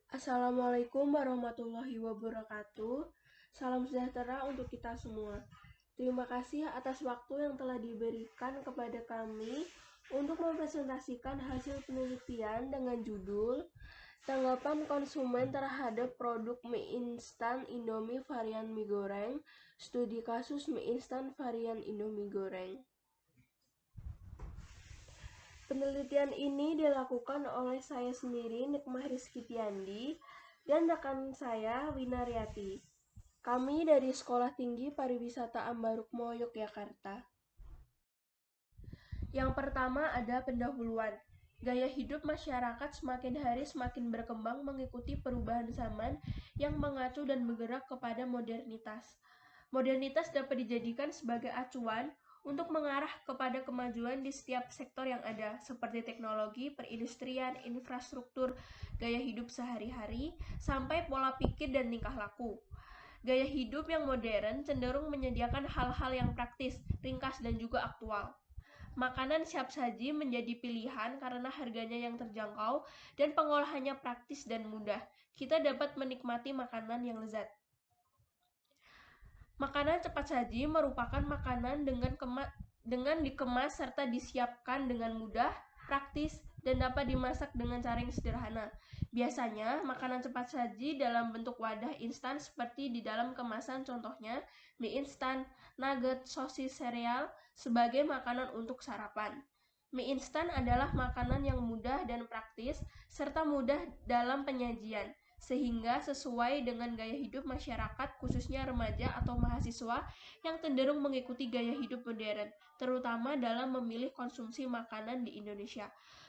Assalamualaikum warahmatullahi wabarakatuh. Salam sejahtera untuk kita semua. Terima kasih atas waktu yang telah diberikan kepada kami untuk mempresentasikan hasil penelitian dengan judul Tanggapan konsumen terhadap produk mie instan Indomie varian mie goreng, studi kasus mie instan varian Indomie goreng. Penelitian ini dilakukan oleh saya sendiri, Nikmah Rizky Tiandi, dan rekan saya, Winariati. Kami dari Sekolah Tinggi Pariwisata Ambarukmo, Yogyakarta. Yang pertama ada pendahuluan. Gaya hidup masyarakat semakin hari semakin berkembang mengikuti perubahan zaman yang mengacu dan bergerak kepada modernitas. Modernitas dapat dijadikan sebagai acuan untuk mengarah kepada kemajuan di setiap sektor yang ada, seperti teknologi, perindustrian, infrastruktur, gaya hidup sehari-hari, sampai pola pikir dan tingkah laku. Gaya hidup yang modern cenderung menyediakan hal-hal yang praktis, ringkas, dan juga aktual. Makanan siap saji menjadi pilihan karena harganya yang terjangkau dan pengolahannya praktis dan mudah. Kita dapat menikmati makanan yang lezat. Makanan cepat saji merupakan makanan dengan dikemas serta disiapkan dengan mudah, praktis, dan dapat dimasak dengan cara yang sederhana. Biasanya, makanan cepat saji dalam bentuk wadah instan seperti di dalam kemasan, contohnya mie instan, nugget, sosis, sereal, sebagai makanan untuk sarapan. Mie instan adalah makanan yang mudah dan praktis, serta mudah dalam penyajian, sehingga sesuai dengan gaya hidup masyarakat, khususnya remaja atau mahasiswa yang cenderung mengikuti gaya hidup modern, terutama dalam memilih konsumsi makanan di Indonesia.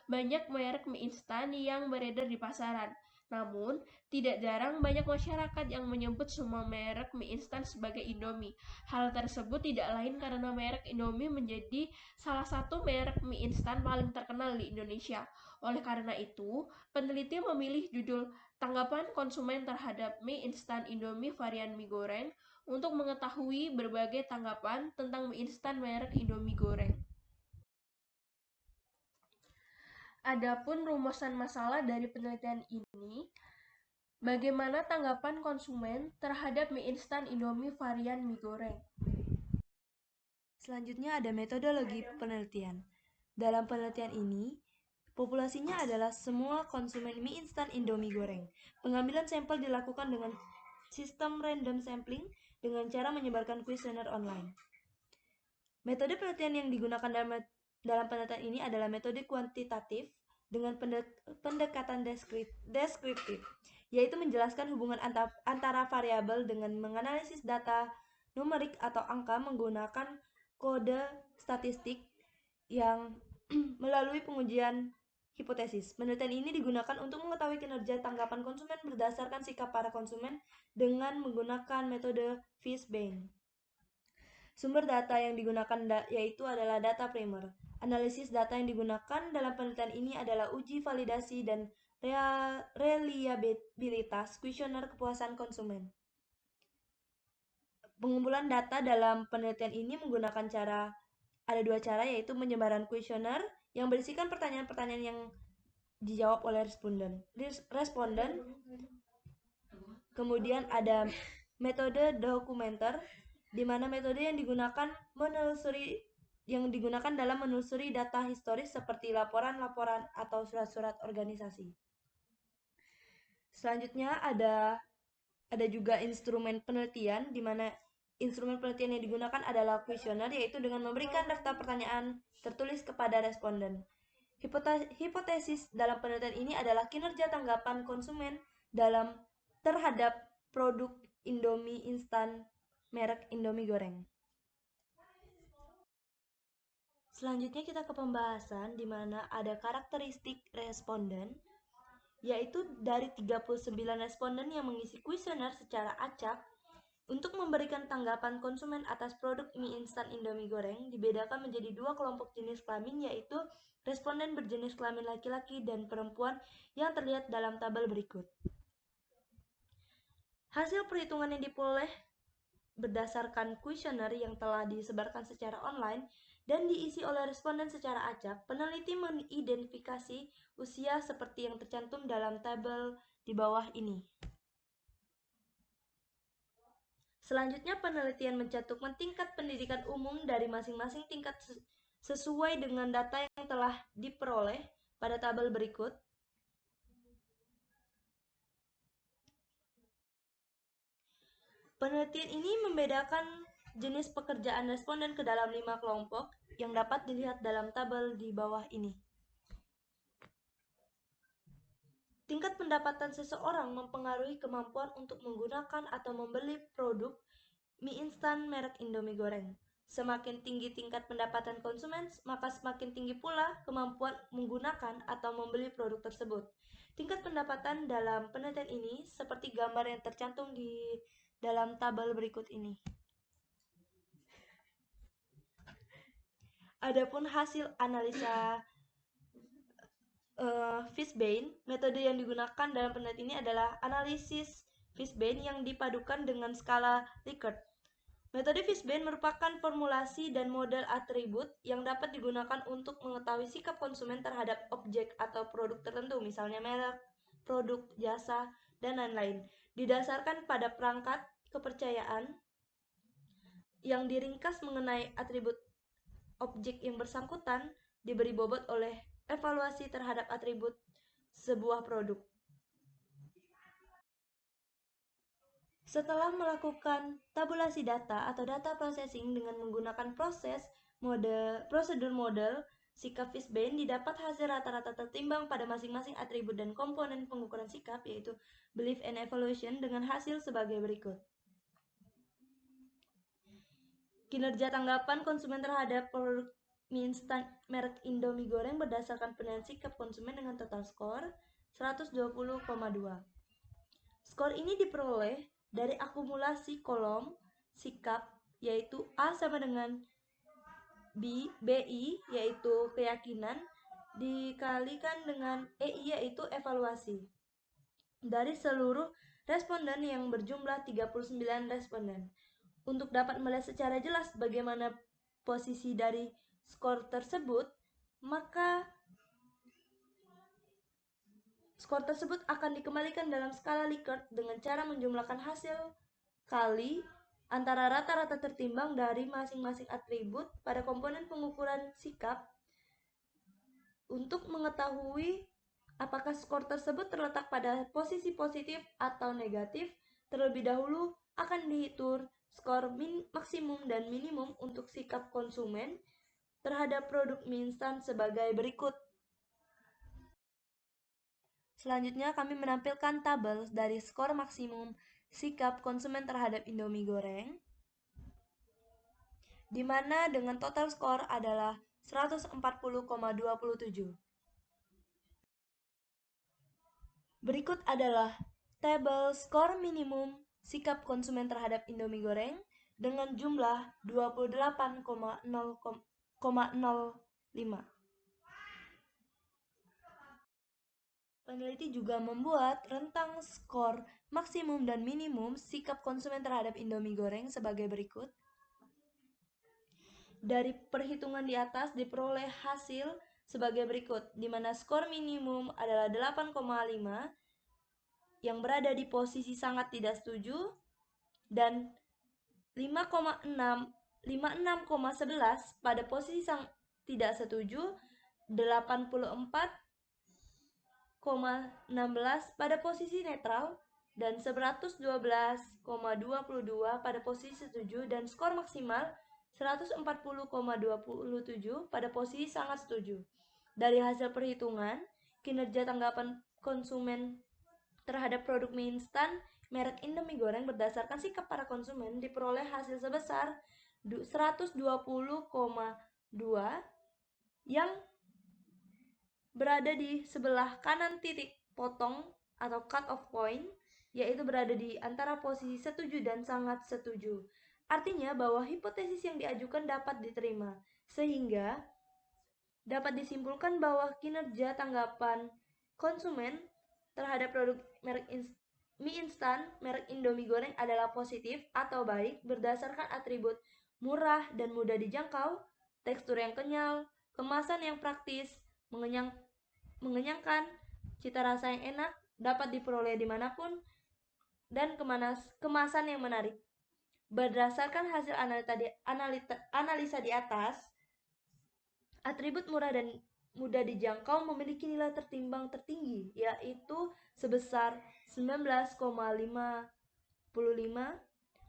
Banyak merek mie instan yang beredar di pasaran, namun tidak jarang banyak masyarakat yang menyebut semua merek mie instan sebagai Indomie. Hal tersebut tidak lain karena merek Indomie menjadi salah satu merek mie instan paling terkenal di Indonesia. Oleh karena itu, peneliti memilih judul Tanggapan konsumen terhadap mie instan Indomie varian mie goreng untuk mengetahui berbagai tanggapan tentang mie instan merek Indomie goreng. Adapun rumusan masalah dari penelitian ini, bagaimana tanggapan konsumen terhadap mie instan Indomie varian mie goreng? Selanjutnya ada metodologi penelitian. Dalam penelitian ini, populasinya adalah semua konsumen mie instan Indomie goreng. Pengambilan sampel dilakukan dengan sistem random sampling dengan cara menyebarkan kuesioner online. Metode penelitian yang digunakan dalam penelitian ini adalah metode kuantitatif dengan pendekatan deskriptif, yaitu menjelaskan hubungan antara variabel dengan menganalisis data numerik atau angka menggunakan kode statistik yang melalui pengujian hipotesis. Penelitian ini digunakan untuk mengetahui kinerja tanggapan konsumen berdasarkan sikap para konsumen dengan menggunakan metode Fishbane. Sumber data yang digunakan yaitu adalah data primer. Analisis data yang digunakan dalam penelitian ini adalah uji validasi dan reliabilitas kuesioner kepuasan konsumen. Pengumpulan data dalam penelitian ini menggunakan ada dua cara, yaitu penyebaran kuesioner yang berisikan pertanyaan-pertanyaan yang dijawab oleh responden. Kemudian ada metode dokumenter, di mana metode yang digunakan dalam menelusuri data historis seperti laporan-laporan atau surat-surat organisasi. Selanjutnya ada juga instrumen penelitian, di mana instrumen penelitian yang digunakan adalah kuesioner, yaitu dengan memberikan daftar pertanyaan tertulis kepada responden. Hipotesis dalam penelitian ini adalah kinerja tanggapan konsumen terhadap produk Indomie instan merek Indomie goreng. Selanjutnya kita ke pembahasan di mana ada karakteristik responden, yaitu dari 39 responden yang mengisi kuesioner secara acak untuk memberikan tanggapan konsumen atas produk mie instan Indomie goreng dibedakan menjadi dua kelompok jenis kelamin, yaitu responden berjenis kelamin laki-laki dan perempuan yang terlihat dalam tabel berikut. Hasil perhitungan yang diperoleh berdasarkan kuesioner yang telah disebarkan secara online dan diisi oleh responden secara acak. Peneliti mengidentifikasi usia seperti yang tercantum dalam tabel di bawah ini. Selanjutnya, penelitian mencantumkan tingkat pendidikan umum dari masing-masing tingkat sesuai dengan data yang telah diperoleh pada tabel berikut. Penelitian ini membedakan jenis pekerjaan responden ke dalam 5 kelompok yang dapat dilihat dalam tabel di bawah ini. Tingkat pendapatan seseorang mempengaruhi kemampuan untuk menggunakan atau membeli produk mie instan merek Indomie goreng. Semakin tinggi tingkat pendapatan konsumen, maka semakin tinggi pula kemampuan menggunakan atau membeli produk tersebut. Tingkat pendapatan dalam penelitian ini seperti gambar yang tercantum di dalam tabel berikut ini. Adapun hasil analisa Fishbane, metode yang digunakan dalam penelitian ini adalah analisis Fishbane yang dipadukan dengan skala Likert. Metode Fishbane merupakan formulasi dan model atribut yang dapat digunakan untuk mengetahui sikap konsumen terhadap objek atau produk tertentu, misalnya merek, produk, jasa, dan lain-lain. Didasarkan pada perangkat kepercayaan yang diringkas mengenai atribut objek yang bersangkutan, diberi bobot oleh evaluasi terhadap atribut sebuah produk. Setelah melakukan tabulasi data atau data processing dengan menggunakan prosedur model sikap Fishbane, didapat hasil rata-rata tertimbang pada masing-masing atribut dan komponen pengukuran sikap, yaitu belief and evaluation, dengan hasil sebagai berikut. Kinerja tanggapan konsumen terhadap produk mie instan merek Indomie goreng berdasarkan penilaian sikap konsumen dengan total skor 120,2. Skor ini diperoleh dari akumulasi kolom sikap, yaitu A sama dengan BI, yaitu keyakinan, dikalikan dengan EI, yaitu evaluasi. Dari seluruh responden yang berjumlah 39 responden. Untuk dapat melihat secara jelas bagaimana posisi dari skor tersebut, maka skor tersebut akan dikembalikan dalam skala Likert dengan cara menjumlahkan hasil kali antara rata-rata tertimbang dari masing-masing atribut pada komponen pengukuran sikap untuk mengetahui apakah skor tersebut terletak pada posisi positif atau negatif. Terlebih dahulu akan dihitung skor maksimum dan minimum untuk sikap konsumen terhadap produk mie instan sebagai berikut. Selanjutnya kami menampilkan tabel dari skor maksimum sikap konsumen terhadap Indomie goreng, di mana dengan total skor adalah 140,27. Berikut adalah tabel skor minimum sikap konsumen terhadap Indomie goreng dengan jumlah 28,05. Peneliti juga membuat rentang skor maksimum dan minimum sikap konsumen terhadap Indomie goreng sebagai berikut. Dari perhitungan di atas diperoleh hasil sebagai berikut, di mana skor minimum adalah 8,5 yang berada di posisi sangat tidak setuju, dan 56,11 pada posisi sangat tidak setuju, 84,16 pada posisi netral, dan 112,22 pada posisi setuju, dan skor maksimal 140,27 pada posisi sangat setuju. Dari hasil perhitungan, kinerja tanggapan konsumen terhadap produk mie instan merek Indomie goreng berdasarkan sikap para konsumen diperoleh hasil sebesar 120,2 yang berada di sebelah kanan titik potong atau cut off point, yaitu berada di antara posisi setuju dan sangat setuju. Artinya bahwa hipotesis yang diajukan dapat diterima, sehingga dapat disimpulkan bahwa kinerja tanggapan konsumen terhadap produk merek mie instan merek Indomie goreng adalah positif atau baik berdasarkan atribut murah dan mudah dijangkau, tekstur yang kenyal, kemasan yang praktis, mengenyangkan, cita rasa yang enak, dapat diperoleh dimanapun, dan kemasan yang menarik. Berdasarkan hasil analisa di atas, atribut murah dan mudah dijangkau memiliki nilai tertimbang tertinggi, yaitu sebesar 19,55,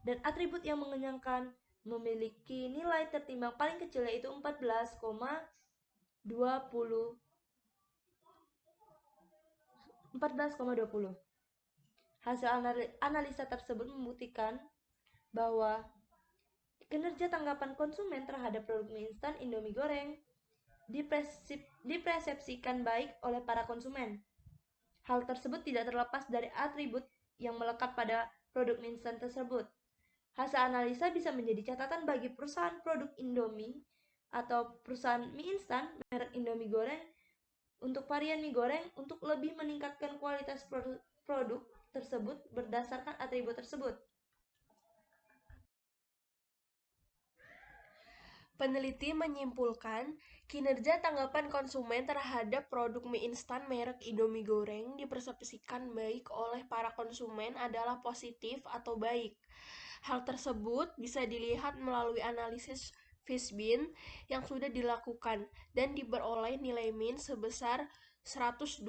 dan atribut yang mengenyangkan memiliki nilai tertimbang paling kecil, yaitu 14,20. Hasil analisa tersebut membuktikan bahwa kinerja tanggapan konsumen terhadap produk mie instan Indomie goreng dipersepsikan baik oleh para konsumen. Hal tersebut tidak terlepas dari atribut yang melekat pada produk mie instan tersebut. Hasil analisa bisa menjadi catatan bagi perusahaan produk Indomie atau perusahaan mie instan merek Indomie goreng untuk varian mie goreng untuk lebih meningkatkan kualitas produk tersebut berdasarkan atribut tersebut. Peneliti menyimpulkan, kinerja tanggapan konsumen terhadap produk mie instan merek Indomie goreng dipersepsikan baik oleh para konsumen adalah positif atau baik. Hal tersebut bisa dilihat melalui analisis Fishbein yang sudah dilakukan dan diperoleh nilai min sebesar 120,2.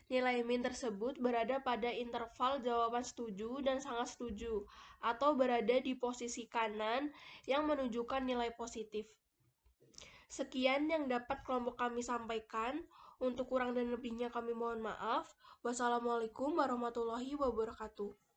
Nilai min tersebut berada pada interval jawaban setuju dan sangat setuju, atau berada di posisi kanan yang menunjukkan nilai positif. Sekian yang dapat kelompok kami sampaikan. Untuk kurang dan lebihnya kami mohon maaf. Wassalamualaikum warahmatullahi wabarakatuh.